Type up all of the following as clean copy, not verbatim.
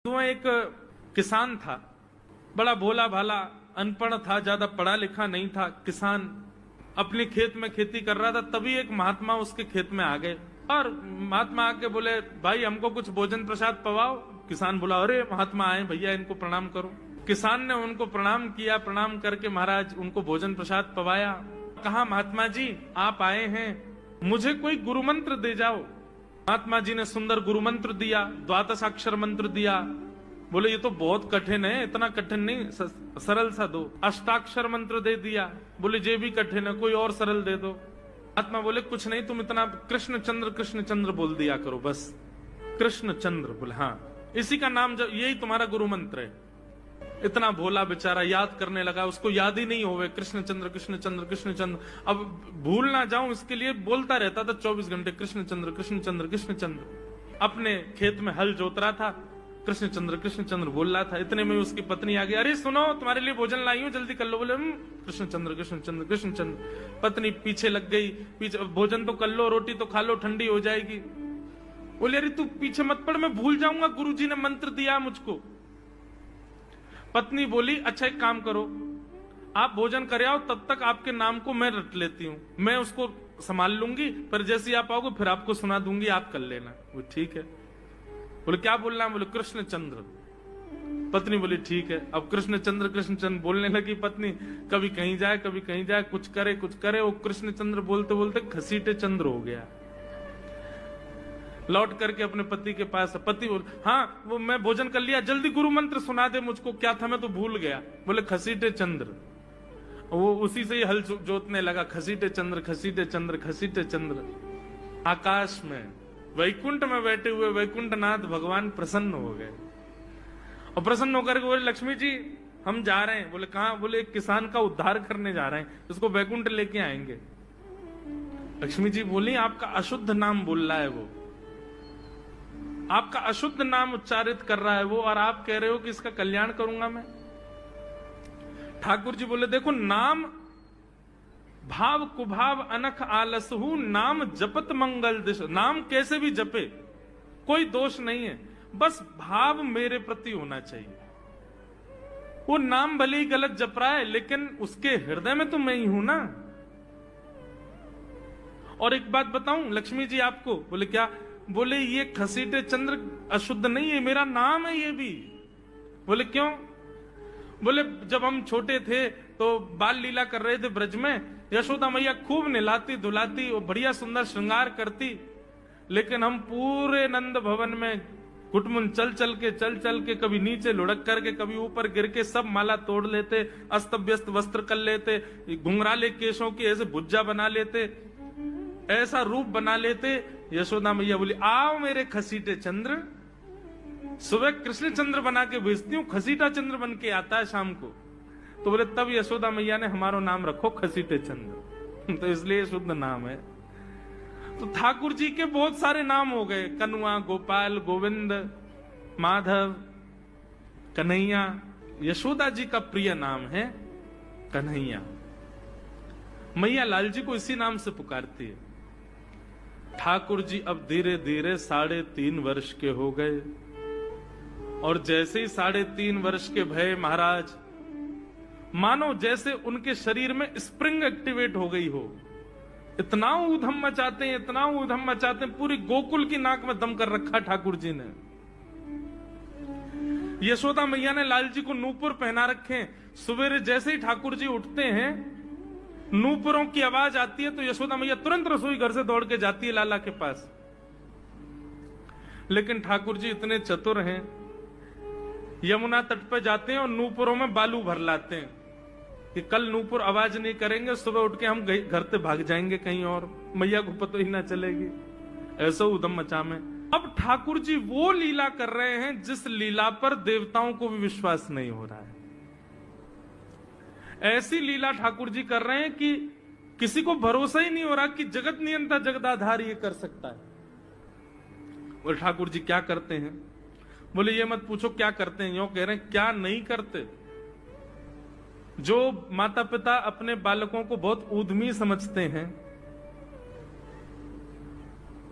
एक किसान था, बड़ा भोला भाला, अनपढ़ था, ज्यादा पढ़ा लिखा नहीं था। किसान अपने खेत में खेती कर रहा था, तभी एक महात्मा उसके खेत में आ गए और महात्मा आके बोले, भाई हमको कुछ भोजन प्रसाद पवाओ। किसान बोला, अरे महात्मा आए भैया, इनको प्रणाम करो। किसान ने उनको प्रणाम किया, प्रणाम करके महाराज उनको भोजन प्रसाद पवाया। कहा, महात्मा जी आप आए हैं, मुझे कोई गुरु मंत्र दे जाओ। महात्मा जी ने सुंदर गुरु मंत्र दिया, द्वादशाक्षर मंत्र दिया। बोले ये तो बहुत कठिन है, इतना कठिन नहीं, सरल सा दो। अष्टाक्षर मंत्र दे दिया। बोले ये भी कठिन है, कोई और सरल दे दो। महात्मा बोले कुछ नहीं, तुम इतना कृष्ण चंद्र बोल दिया करो बस। कृष्ण चंद्र। बोले हाँ, इसी का नाम यही तुम्हारा गुरु मंत्र है। इतना भोला बेचारा याद करने लगा, उसको याद ही नहीं होवे कृष्ण चंद्र कृष्ण चंद्र कृष्ण चंद्र। अब भूल ना जाऊं इसके लिए बोलता रहता था 24 घंटे, कृष्ण चंद्र कृष्ण चंद्र कृष्ण चंद्र। अपने खेत में हल जोत रहा था, कृष्ण चंद्र बोल रहा था। इतने में उसकी पत्नी आ गई, अरे सुनो तुम्हारे लिए भोजन लाई हूं, जल्दी कर लो। बोले कृष्ण चंद्र कृष्ण चंद्र कृष्ण चंद्र। पत्नी पीछे लग गई, पीछे भोजन तो कर लो, रोटी तो खा लो, ठंडी हो जाएगी। बोले अरे तू पीछे मत पड़, मैं भूल जाऊंगा, गुरुजी ने मंत्र दिया मुझको। पत्नी बोली, अच्छा एक काम करो, आप भोजन कर आओ, तब तक आपके नाम को मैं रट लेती हूँ, मैं उसको संभाल लूंगी, पर जैसे ही आप आओगे फिर आपको सुना दूंगी, आप कर लेना। वो ठीक है। बोले क्या बोलना है? बोले कृष्ण चंद्र। पत्नी बोली ठीक है। अब कृष्ण चंद्र बोलने लगी पत्नी। कभी कहीं जाए कभी कहीं जाए, कुछ करे। वो कृष्ण चंद्र बोलते बोलते घसीटे चंद्र हो गया। लौट करके अपने पति के पास, पति बोल, हाँ वो मैं भोजन कर लिया, जल्दी गुरु मंत्र सुना दे मुझको, क्या था मैं तो भूल गया। बोले घसीटे चंद्र। वो उसी से ही हल जोतने लगा, घसीटे चंद्र घसीटे चंद्र घसीटे चंद्र। आकाश में वैकुंठ में बैठे हुए वैकुंठनाथ भगवान प्रसन्न हो गए और प्रसन्न होकर के बोले, लक्ष्मी जी हम जा रहे हैं। बोले कहां? बोले एक किसान का उद्धार करने जा रहे हैं, उसको वैकुंठ लेके आएंगे। लक्ष्मी जी बोली, आपका अशुद्ध नाम बोल रहा है वो, आपका अशुद्ध नाम उच्चारित कर रहा है वो, और आप कह रहे हो कि इसका कल्याण करूंगा मैं। ठाकुर जी बोले, देखो नाम भाव कुभाव अनख आलसहु, नाम जपत मंगल दिश। नाम कैसे भी जपे कोई दोष नहीं है, बस भाव मेरे प्रति होना चाहिए। वो नाम भले ही गलत जप रहा है, लेकिन उसके हृदय में तो मैं ही हूं ना। और एक बात बताऊं लक्ष्मी जी आपको। बोले क्या? बोले ये घसीटे चंद्र अशुद्ध नहीं है, मेरा नाम है ये भी। बोले क्यों? बोले जब हम छोटे थे तो बाल लीला कर रहे थे ब्रज में, यशोदा मैया खूब नहलाती धुलाती और बढ़िया सुंदर श्रृंगार करती, लेकिन हम पूरे नंद भवन में घुटमुन चल चल के कभी नीचे लुढ़क करके कभी ऊपर गिर के सब माला तोड़ लेते, अस्त व्यस्त वस्त्र कर लेते, घुंघराले केशों की ऐसे भुज्जा बना लेते, ऐसा रूप बना लेते। यशोदा मैया बोली, आओ मेरे घसीटे चंद्र। सुबह कृष्ण चंद्र बना के भेजती हूँ, घसीटा चंद्र बन के आता है शाम को। तो बोले तब यशोदा मैया ने हमारा नाम रखो घसीटे चंद्र, तो इसलिए शुद्ध नाम है। तो ठाकुर जी के बहुत सारे नाम हो गए, कनुआ, गोपाल, गोविंद, माधव, कन्हैया। यशोदा जी का प्रिय नाम है कन्हैया। मैया लाल जी को इसी नाम से पुकारती है। ठाकुर जी अब धीरे धीरे 3.5 वर्ष के हो गए, और जैसे ही 3.5 वर्ष के भय महाराज, मानो जैसे उनके शरीर में स्प्रिंग एक्टिवेट हो गई हो। इतना ऊधम मचाते हैं, इतना ऊधम मचाते हैं, पूरी गोकुल की नाक में दम कर रखा ठाकुर जी ने। यशोदा मैया ने लाल जी को नूपुर पहना रखे। सवेरे जैसे ही ठाकुर जी उठते हैं, नूपुरों की आवाज आती है तो यशोदा मैया तुरंत रसोई घर से दौड़ के जाती है लाला के पास। लेकिन ठाकुर जी इतने चतुर हैं, यमुना तट पर जाते हैं और नूपुरों में बालू भर लाते हैं कि कल नूपुर आवाज नहीं करेंगे, सुबह उठ के हम घर से भाग जाएंगे कहीं और, मैया को पता ही ना चलेगी। ऐसा उधम मचा में अब ठाकुर जी वो लीला कर रहे हैं जिस लीला पर देवताओं को भी विश्वास नहीं हो रहा है। ऐसी लीला ठाकुर जी कर रहे हैं कि किसी को भरोसा ही नहीं हो रहा कि जगत नियंता जगदाधार ये कर सकता है। बोले ठाकुर जी क्या करते हैं? बोले ये मत पूछो क्या करते हैं, यूं कह रहे हैं क्या नहीं करते। जो माता पिता अपने बालकों को बहुत ऊधमी समझते हैं,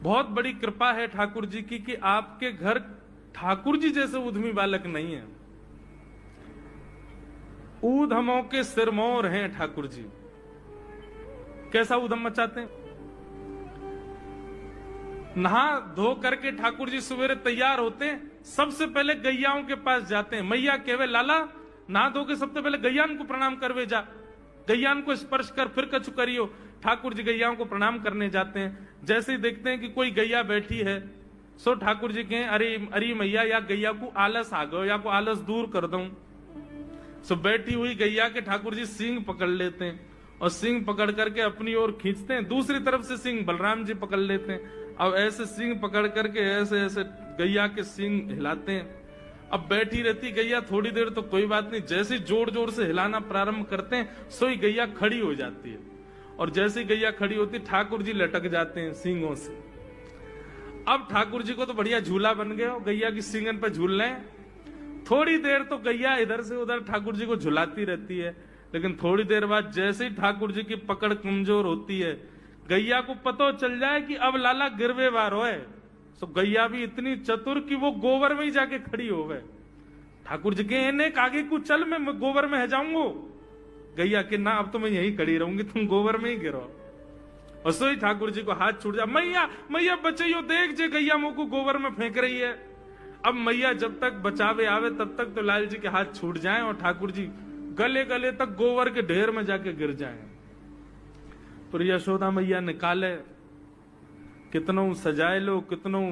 बहुत बड़ी कृपा है ठाकुर जी की कि आपके घर ठाकुर जी जैसे उद्यमी बालक नहीं है। ऊधमों के सिरमौर हैं ठाकुर जी। कैसा उधम मचाते हैं? नहा धो करके ठाकुर जी सवेरे तैयार होते हैं, सबसे पहले गैयाओं के पास जाते हैं। मैया कहवे लाला नहा धो के सबसे पहले गैयान को प्रणाम करवे जा, गैयान को स्पर्श कर फिर कछु करियो। ठाकुर जी गैयाओं को प्रणाम करने जाते हैं। जैसे ही देखते हैं कि कोई गैया बैठी है, सो ठाकुर जी कहें अरे अरे मैया या गैया को आलस आ गयो, या को आलस दूर कर दूं। सो बैठी हुई गैया के ठाकुर जी सींग पकड़ लेते हैं और सींग पकड़ करके अपनी ओर खींचते हैं। दूसरी तरफ से सींग बलराम जी पकड़ लेते हैं। अब ऐसे सींग पकड़ करके ऐसे ऐसे गैया के सींग हिलाते हैं। अब बैठी रहती गैया थोड़ी देर तो कोई बात नहीं, जैसे जोर जोर से हिलाना प्रारंभ करते हैं सोई गैया खड़ी हो जाती है। और जैसे गैया खड़ी होती ठाकुर जी लटक जाते हैं सींगों से। अब ठाकुर जी को तो बढ़िया झूला बन गया, गैया की सींगन पर झूल रहे हैं। थोड़ी देर तो गैया इधर से उधर ठाकुर जी को झुलाती रहती है, लेकिन थोड़ी देर बाद जैसे ही ठाकुर जी की पकड़ कमजोर होती है, गैया को पता चल जाए कि अब लाला गिरवे वार होए, तो गैया भी इतनी चतुर कि वो गोबर में ही जाके खड़ी हो गए। ठाकुर जी के ने आगे को चल, मैं गोबर में है जाऊंगा। गैया के ना अब तो मैं यही खड़ी रहूंगी, तुम गोबर में ही गिरो। और सोई ठाकुर जी को हाथ छूट जा, मैया मैया बचाइयो, देख जे गैया मुंह को गोबर में फेंक रही है। अब मैया जब तक बचावे आवे तब तक तो लाल जी के हाथ छूट जाएं और ठाकुर जी गले गले तक गोबर के ढेर में जाके गिर जाएं। तो यशोदा मैया निकाले, कितनों सजाए लो, कितनों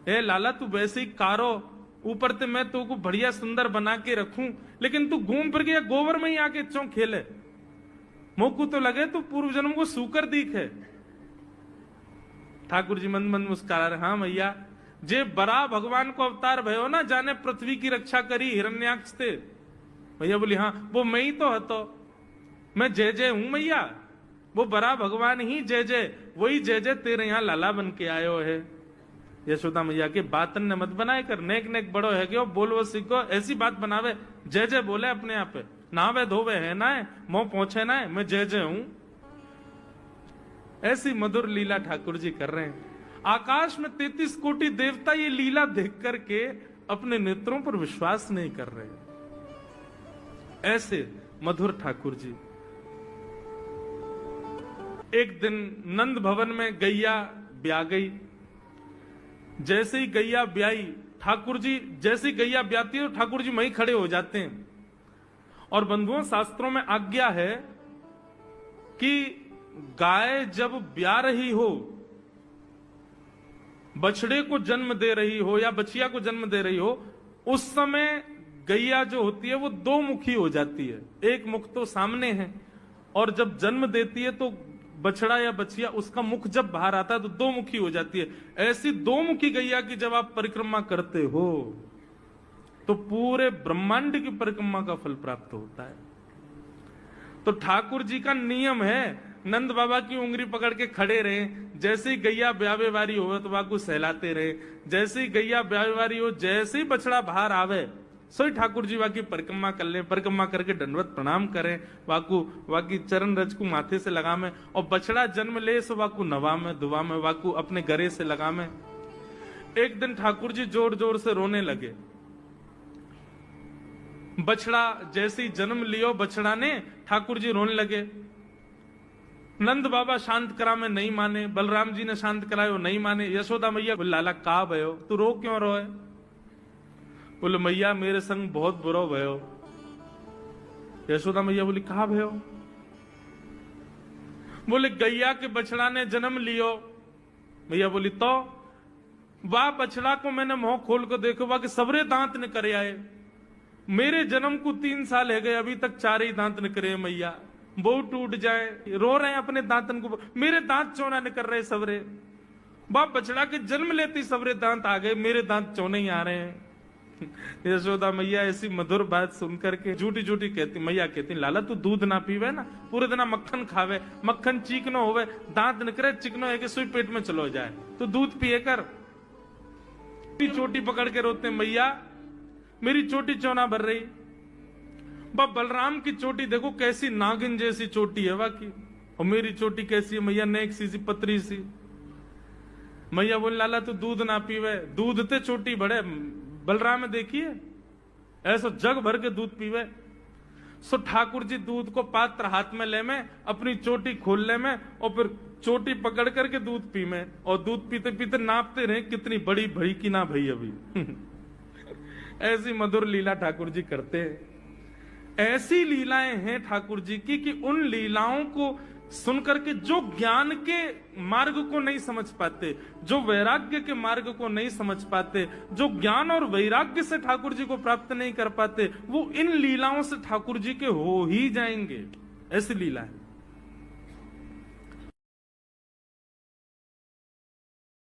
ए लाला तू वैसे ही कारो, ऊपर से मैं तू को बढ़िया सुंदर बना के रखूं, लेकिन तू घूम फिर गया गोबर में ही आके चौं खेले। मोकू तो लगे तू पूर्व जन्म को सूकर दीख है। ठाकुर जी मंद मंद मुस्कुरा रहे, हाँ मैया जे बरा भगवान को अवतार भयो ना, जाने पृथ्वी की रक्षा करी हिरण्याक्ष थे। भैया बोली हाँ वो मैं ही तो हतो, मैं जय जय हूं मैया, वो बरा भगवान ही जय जय, वही जय जय तेरे यहाँ लाला बन के आयो है। यशोदा मैया के बातन ने मत बनाए कर, नेक नेक बड़ो है क्यों, बोलो सीखो, ऐसी बात बनावे, जय जय बोले अपने आप पे, नावे धोवे है ना है, मोह पहुंचे ना है, मैं जय जय हूं। ऐसी मधुर लीला ठाकुर जी कर रहे हैं। आकाश में 33 कोटि देवता ये लीला देख करके अपने नेत्रों पर विश्वास नहीं कर रहे। ऐसे मधुर ठाकुर जी। एक दिन नंद भवन में गैया ब्याह गई। जैसे ही गैया ब्याई, ठाकुर जी जैसे ही गैया ब्याती है तो ठाकुर जी वहीं खड़े हो जाते हैं। और बंधुओं शास्त्रों में आज्ञा है कि गाय जब ब्याह रही हो, बछड़े को जन्म दे रही हो या बछिया को जन्म दे रही हो, उस समय गैया जो होती है वो दो मुखी हो जाती है। एक मुख तो सामने है, और जब जन्म देती है तो बछड़ा या बछिया उसका मुख जब बाहर आता है तो दो मुखी हो जाती है। ऐसी दो मुखी गैया की जब आप परिक्रमा करते हो तो पूरे ब्रह्मांड की परिक्रमा का फल प्राप्त होता है। तो ठाकुर जी का नियम है, नंद बाबा की उंगली पकड़ के खड़े रहे, जैसे ही गैया ब्यावे वारी हो तो वाकू सहलाते रहे, जैसे ही गैया ब्यावे वारी हो, जैसे ही बछड़ा बाहर आवे सोई ठाकुर जी वाकी परिक्रमा कर ले, परिक्रमा करके दंडवत प्रणाम करें, वाकू वाकी चरण रज को माथे से लगा में, और बछड़ा जन्म ले सो वाकू नवा में दुआ में, वाकू अपने गरे से लगा में। एक दिन ठाकुर जी जोर जोर से रोने लगे। बछड़ा जैसे ही जन्म लियो बछड़ा ने, ठाकुर जी रोने लगे। नंद बाबा शांत करा में नहीं माने, बलराम जी ने शांत करायो नहीं माने। यशोदा मैया बोले लाला का भयो, तू रो क्यों रोए? बोले मैया मेरे संग बहुत बुरा भयो। यशोदा मैया बोली कहा भयो? बोले गैया के बछड़ा ने जन्म लियो। मैया बोली तो वाह बछड़ा को मैंने मुंह खोल कर देखो, वाह के सबरे दांत निकले आए। मेरे जन्म को 3 साल है गए, अभी तक 4 ही दांत निकले मैया, वो टूट जाए, रो रहे हैं अपने दांतन को, मेरे दांत चौना निकल रहे सबरे। बाप बछड़ा के जन्म लेते सबरे दांत आ गए, मेरे दांत चौने ही आ रहे हैं। यशोदा मैया ऐसी मधुर बात सुनकर के झूठी झूठी कहती, मैया कहती लाला तू दूध ना पीवे ना, पूरे दिन मक्खन खावे, मक्खन चीकनो होवे, दांत निकले चिकनो है कि सुई पेट में चलो जाए, तो दूध पिए कर। चोटी पकड़ के रोते मैया मेरी चोटी चौना भर रही। बाप बलराम की चोटी देखो कैसी नागिन जैसी चोटी है वाकई, और मेरी चोटी कैसी है मैया, नेक सी पतरी सी। मैया बोले लाला तू दूध ना पीवे, दूध ते चोटी बड़े बलराम देखिए ऐसा जग भर के दूध पीवे। सो ठाकुर जी दूध को पात्र हाथ में ले में, अपनी चोटी खोल ले में और फिर चोटी पकड़ करके दूध पी में, और दूध पीते पीते नापते रहे कितनी बड़ी भई कि ना भई अभी। ऐसी मधुर लीला ठाकुर जी करते हैं। ऐसी लीलाएं हैं ठाकुर जी की कि उन लीलाओं को सुनकर के जो ज्ञान के मार्ग को नहीं समझ पाते, जो वैराग्य के मार्ग को नहीं समझ पाते, जो ज्ञान और वैराग्य से ठाकुर जी को प्राप्त नहीं कर पाते, वो इन लीलाओं से ठाकुर जी के हो ही जाएंगे। ऐसी लीला है।